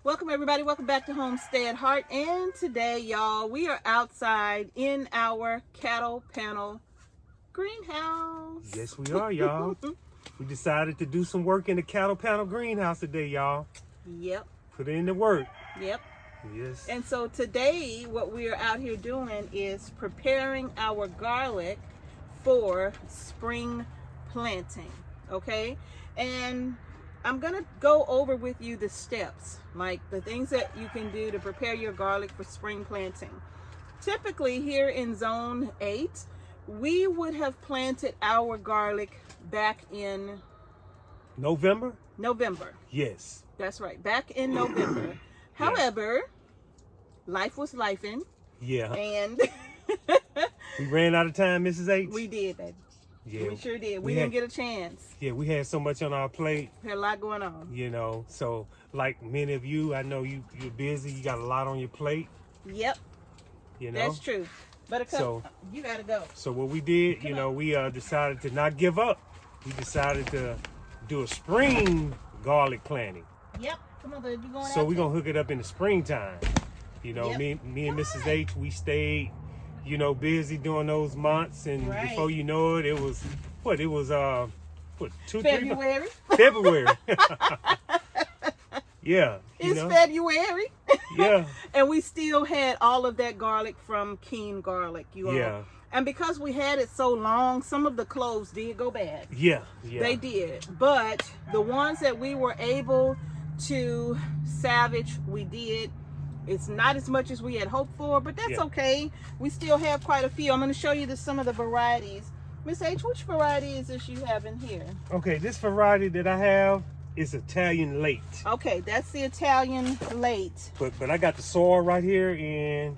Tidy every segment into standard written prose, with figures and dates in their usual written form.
Welcome everybody, welcome back to Homestead Heart. And today, y'all, we are outside in our cattle panel greenhouse. Yes, we are, y'all. We decided to do some work in the cattle panel greenhouse today, y'all. Yep. Put in the work. Yep. Yes. And so today, what we are out here doing is preparing our garlic for spring planting, okay? And I'm gonna go over with you the steps, like the things that you can do to prepare your garlic for spring planting. Typically here in zone 8, we would have planted our garlic back in November? November. Yes. That's right, back in November. However, life was lifing. Yeah. And we ran out of time, Mrs. H. we did, baby. Yeah. We sure did. We didn't get a chance. Yeah, we had so much on our plate. We had a lot going on. You know, so like many of you, I know you're busy. You got a lot on your plate. Yep. You know. That's true. But you gotta go. So what we did, we decided to not give up. We decided to do a spring garlic planting. Yep. Come on, baby. You going out? So we're gonna hook it up in the springtime. You know, Yep. me and Mrs. H, we stayed, busy during those months, and before you know it, it was February. February. Yeah. It's February. Yeah. And we still had all of that garlic from Keen Garlic, you all. Yeah. And because we had it so long, some of the cloves did go bad. Yeah. Yeah. They did. But the ones that we were able to salvage, we did. It's not as much as we had hoped for, but that's okay. We still have quite a few. I'm going to show you some of the varieties. Miss H, which variety is this you have in here? Okay, this variety that I have is Italian late. Okay, that's the Italian late. But I got the soil right here, and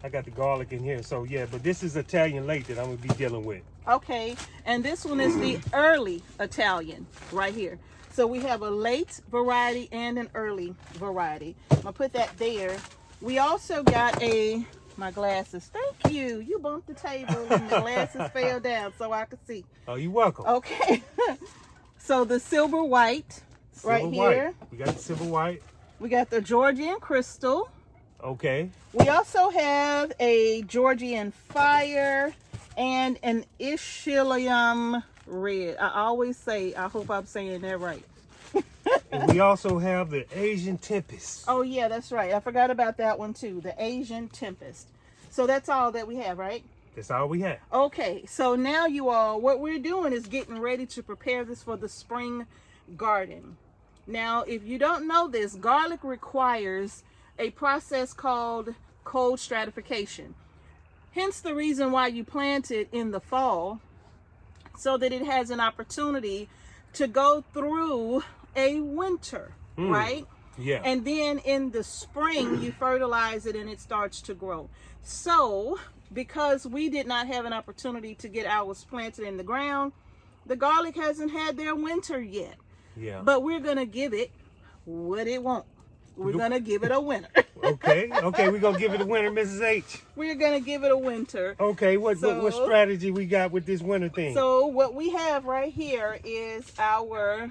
I got the garlic in here. So yeah, but this is Italian late that I'm going to be dealing with. Okay, and this one is the early Italian right here. So we have a late variety and an early variety. I'm gonna put that there. We also got my glasses. Thank you. You bumped the table and the glasses fell down so I could see. Oh, you're welcome. Okay. So the silver white right here. We got the silver white. We got the Georgian crystal. Okay. We also have a Georgian fire and an Ishilium red. I always say, I hope I'm saying that right. And we also have the Asian Tempest. Oh yeah, that's right. I forgot about that one too. The Asian Tempest. So that's all that we have, right? That's all we have. Okay, so now you all, what we're doing is getting ready to prepare this for the spring garden. Now, if you don't know this, garlic requires a process called cold stratification. Hence the reason why you plant it in the fall, so that it has an opportunity to go through a winter, right? Yeah. And then in the spring, you fertilize it and it starts to grow. So, because we did not have an opportunity to get ours planted in the ground, the garlic hasn't had their winter yet. Yeah. But we're going to give it what it wants. We're going to give it a winter. Okay, we're going to give it a winter, Mrs. H. We're going to give it a winter. Okay, what strategy we got with this winter thing? So what we have right here is our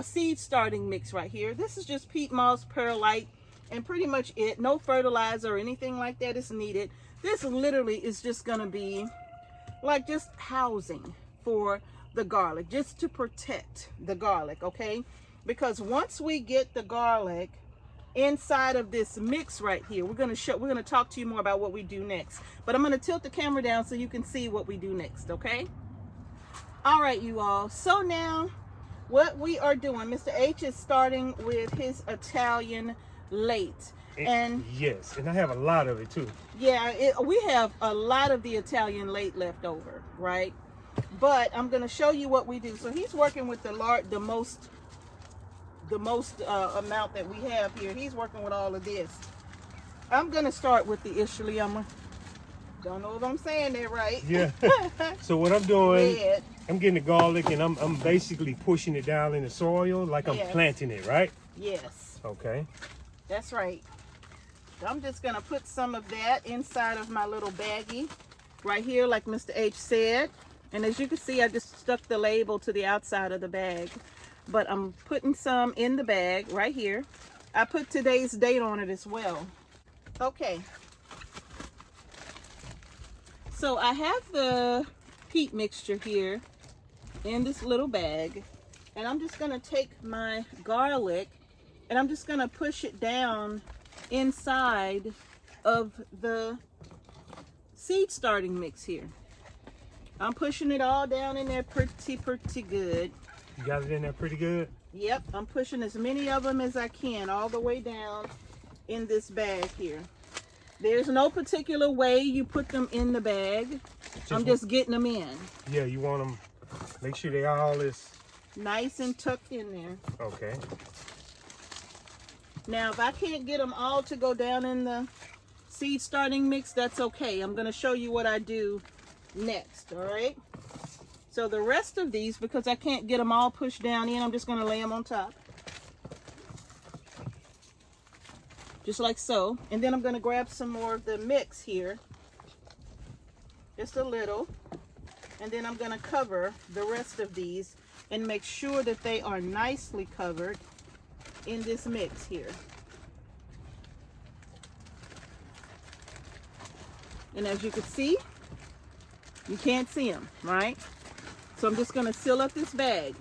seed starting mix right here. This is just peat moss, perlite, and pretty much it. No fertilizer or anything like that is needed. This literally is just going to be like just housing for the garlic, just to protect the garlic, okay? Because once we get the garlic inside of this mix right here, we're going to talk to you more about what we do next. But I'm going to tilt the camera down so you can see what we do next, okay? All right, you all. So now what we are doing, Mr. H is starting with his Italian late. And yes, and I have a lot of it too. Yeah, we have a lot of the Italian late left over, right? But I'm going to show you what we do. So he's working with the most amount that we have here. He's working with all of this. I'm going to start with the Ishilium. Don't know if I'm saying that right. Yeah. So what I'm doing, I'm getting the garlic and I'm basically pushing it down in the soil like I'm planting it, right? Yes. Okay. That's right. I'm just going to put some of that inside of my little baggie right here, like Mr. H said. And as you can see, I just stuck the label to the outside of the bag. But I'm putting some in the bag right here. I put today's date on it as well. Okay. So I have the peat mixture here in this little bag. And I'm just going to take my garlic and I'm just going to push it down inside of the seed starting mix here. I'm pushing it all down in there pretty good. You got it in there pretty good? Yep, I'm pushing as many of them as I can all the way down in this bag here. There's no particular way you put them in the bag. I'm just getting them in. Yeah, you want them, make sure they all is nice and tucked in there. Okay. Now, if I can't get them all to go down in the seed starting mix, that's okay. I'm going to show you what I do next, all right? So the rest of these, because I can't get them all pushed down in, I'm just going to lay them on top. Just like so. And then I'm going to grab some more of the mix here. Just a little. And then I'm going to cover the rest of these and make sure that they are nicely covered in this mix here. And as you can see, you can't see them, right? So I'm just going to seal up this bag.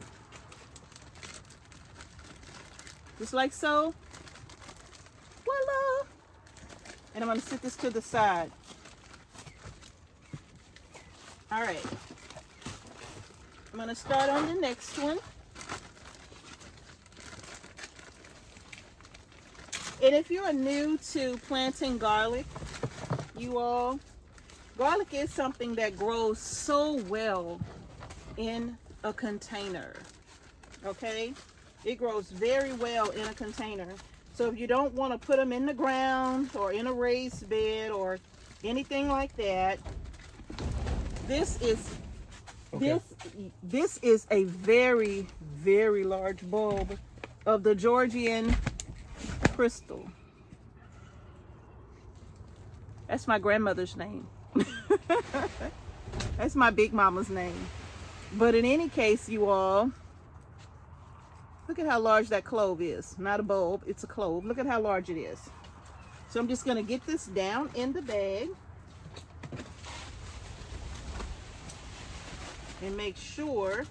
Just like so. Voila! And I'm going to set this to the side. All right. I'm going to start on the next one. And if you are new to planting garlic, garlic is something that grows so well in a container, okay? It grows very well in a container. So if you don't want to put them in the ground or in a raised bed or anything like that, this is this is a very, very large bulb of the Georgian crystal. That's my grandmother's name. That's my big mama's name. But in any case, you all, look at how large that clove is. Not a bulb, it's a clove. Look at how large it is. So I'm just going to get this down in the bag and make sure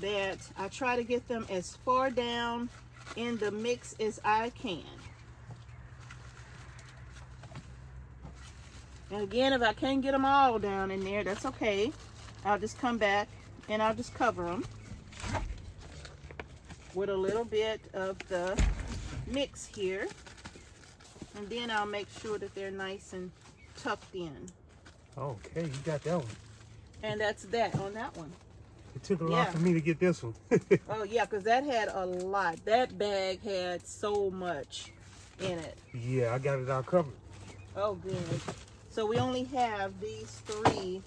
that I try to get them as far down in the mix as I can. And again, if I can't get them all down in there, that's okay. I'll just come back and I'll just cover them with a little bit of the mix here. And then I'll make sure that they're nice and tucked in. Okay, you got that one. And that's that on that one. It took a lot for me to get this one. Oh yeah, because that had a lot. That bag had so much in it. Yeah, I got it all covered. Oh, good. So we only have these 3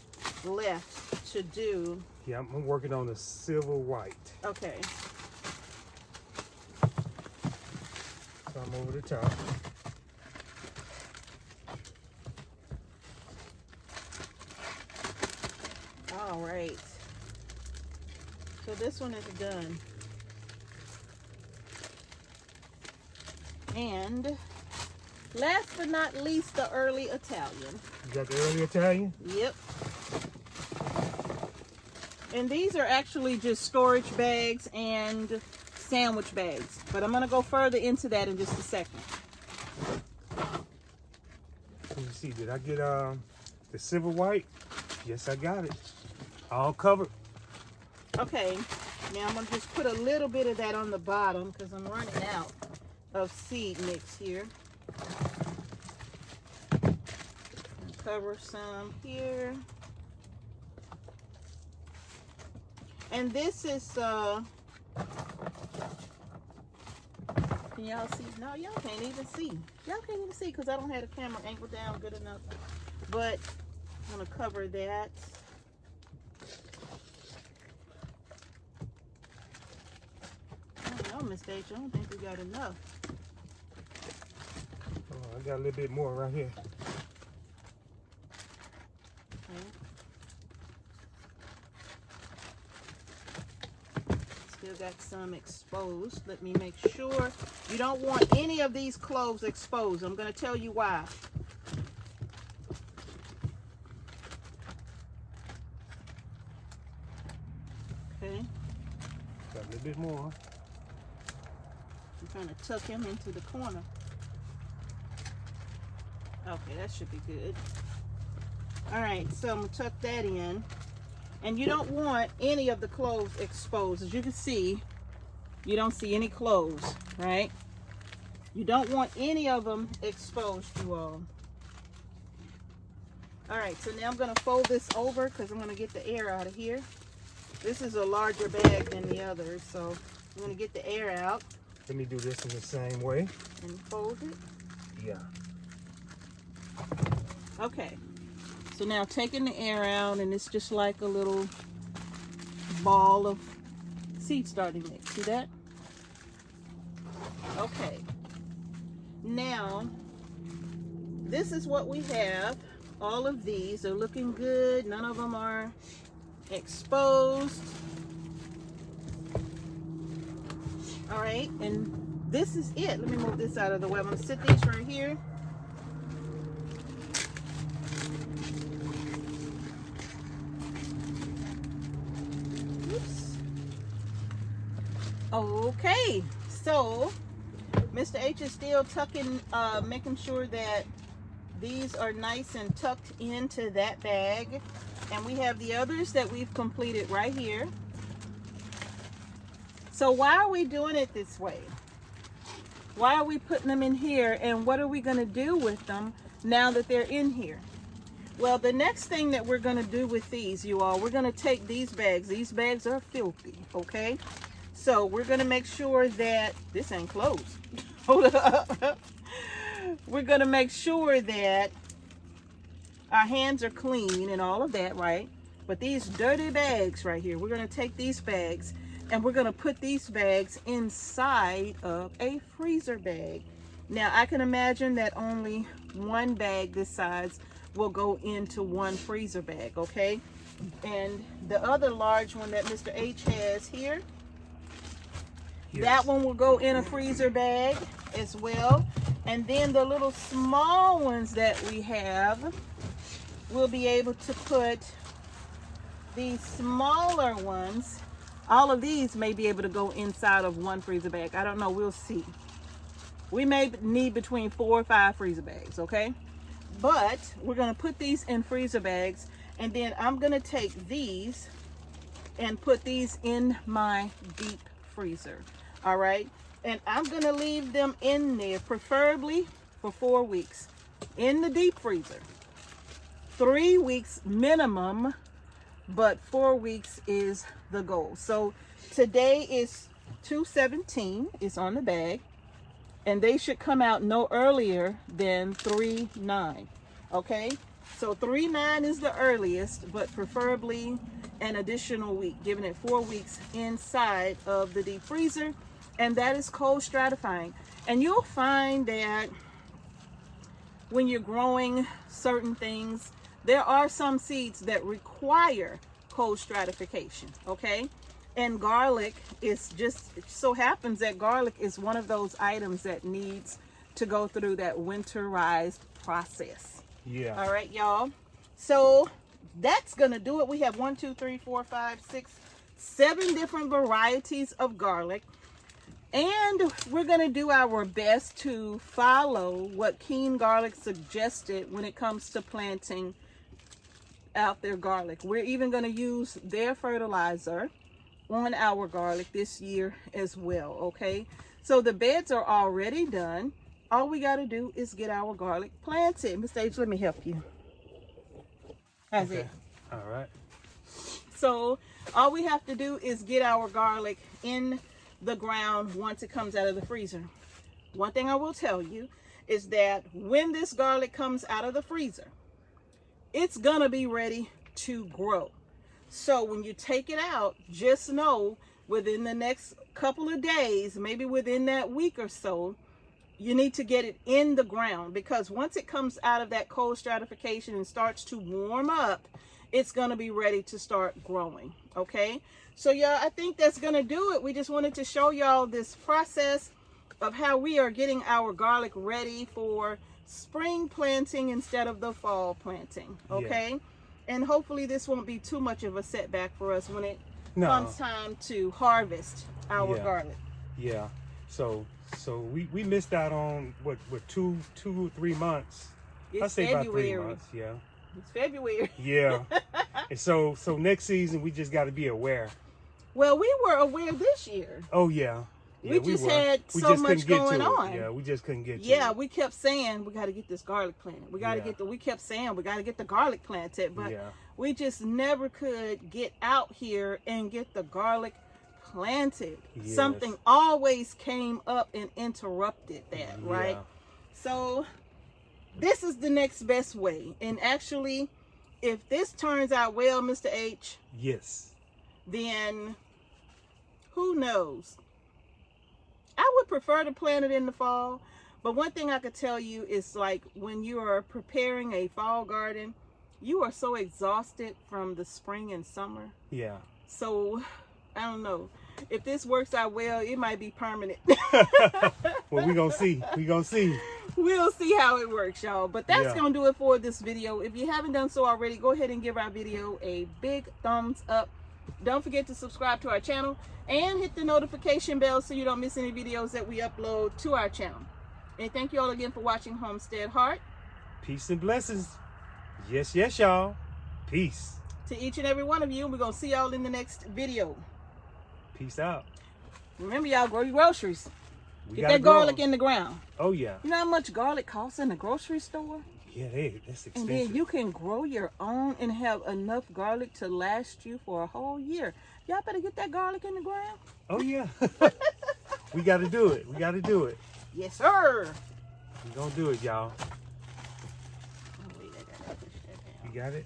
left to do. Yeah, I'm working on the silver white. Okay. So I'm over the top. All right. So this one is done. And last but not least, the early Italian. You got the early Italian? Yep. And these are actually just storage bags and sandwich bags. But I'm going to go further into that in just a second. Let me see, did I get the silver white? Yes, I got it. All covered. Okay, now I'm going to just put a little bit of that on the bottom because I'm running out of seed mix here. Cover some here. And this is, can y'all see? No, y'all can't even see. Y'all can't even see because I don't have the camera angled down good enough. But I'm going to cover that. Oh, Miss H, I don't think we got enough. Oh, I got a little bit more right here. Okay. Still got some exposed. Let me make sure. You don't want any of these cloves exposed. I'm going to tell you why. Okay. Got a little bit more. I'm trying to tuck him into the corner. Okay, that should be good. All right, so I'm going to tuck that in. And you don't want any of the cloves exposed. As you can see, you don't see any cloves, right? You don't want any of them exposed, you all. All right, so now I'm going to fold this over because I'm going to get the air out of here. This is a larger bag than the others, so I'm going to get the air out. Let me do this in the same way. And fold it. Yeah. Okay. So now taking the air out, and it's just like a little ball of seed starting mix. See that? Okay. Now, this is what we have. All of these are looking good. None of them are exposed. All right, and this is it. Let me move this out of the way. I'm going to sit these right here. Okay, so Mr. H is still tucking, making sure that these are nice and tucked into that bag. And we have the others that we've completed right here. So why are we doing it this way? Why are we putting them in here, and what are we going to do with them now that they're in here? Well, the next thing that we're going to do with these, you all, we're going to take these bags. These bags are filthy, okay? So we're going to make sure that this ain't closed. Hold up. We're going to make sure that our hands are clean and all of that, right? But these dirty bags right here, we're going to take these bags and we're going to put these bags inside of a freezer bag. Now, I can imagine that only one bag this size will go into one freezer bag, okay? And the other large one that Mr. H has here, that one will go in a freezer bag as well. And then the little small ones that we have, we'll be able to put these smaller ones. All of these may be able to go inside of one freezer bag. I don't know, we'll see. We may need between 4 or 5 freezer bags, okay? But we're gonna put these in freezer bags, and then I'm gonna take these and put these in my deep freezer. All right, and I'm gonna leave them in there preferably for 4 weeks in the deep freezer. 3 weeks minimum, but 4 weeks is the goal. So today is 2/17, it's on the bag, and they should come out no earlier than 3/9. Okay, so 3/9 is the earliest, but preferably an additional week, giving it 4 weeks inside of the deep freezer. And that is cold stratifying. And you'll find that when you're growing certain things, there are some seeds that require cold stratification, okay? And garlic is just, it so happens that garlic is one of those items that needs to go through that winterized process. Yeah. All right, y'all. So that's gonna do it. We have 1, 2, 3, 4, 5, 6, 7 different varieties of garlic. And we're going to do our best to follow what Keen Garlic suggested when it comes to planting out their garlic. We're even going to use their fertilizer on our garlic this year as well, okay? So the beds are already done. All we got to do is get our garlic planted. Mr. H, let me help you. How's it? All right. So all we have to do is get our garlic in the ground once it comes out of the freezer. One thing I will tell you is that when this garlic comes out of the freezer, it's gonna be ready to grow. So when you take it out, just know within the next couple of days, maybe within that week or so, you need to get it in the ground, because once it comes out of that cold stratification and starts to warm up, it's going to be ready to start growing. Okay, So yeah, I think that's gonna do it. We just wanted to show y'all this process of how we are getting our garlic ready for spring planting instead of the fall planting. Okay. Yeah. And hopefully this won't be too much of a setback for us when it comes time to harvest our garlic. Yeah. So we missed out on what 2 or 3 months. I say February. about 3 months. Yeah. It's February. Yeah. And so next season we just got to be aware. Well, we were aware this year. Oh yeah. We just had so much going on. Yeah, we just couldn't get to it. Yeah, we kept saying we got to get this garlic planted. We got to we kept saying we got to get the garlic planted, but we just never could get out here and get the garlic planted. Yes. Something always came up and interrupted that, right? So this is the next best way. And actually, if this turns out well, Mr. H, yes, then who knows? I would prefer to plant it in the fall, but one thing I could tell you is, like, when you are preparing a fall garden, you are so exhausted from the spring and summer. Yeah. So, I don't know. If this works out well, it might be permanent. Well, we're going to see. We're going to see. We'll see how it works, y'all. But that's going to do it for this video. If you haven't done so already, go ahead and give our video a big thumbs up. Don't forget to subscribe to our channel and hit the notification bell so you don't miss any videos that we upload to our channel. And thank you all again for watching Homestead Heart. Peace and blessings. Yes, yes, y'all. Peace. To each and every one of you. We're going to see y'all in the next video. Peace out. Remember, y'all, grow your groceries. Get that garlic in the ground. Oh, yeah. You know how much garlic costs in the grocery store? Yeah, that's expensive. And then you can grow your own and have enough garlic to last you for a whole year. Y'all better get that garlic in the ground. Oh, yeah. We got to do it. We got to do it. Yes, sir. We're going to do it, y'all. Oh, wait, I gotta push that down. You got it?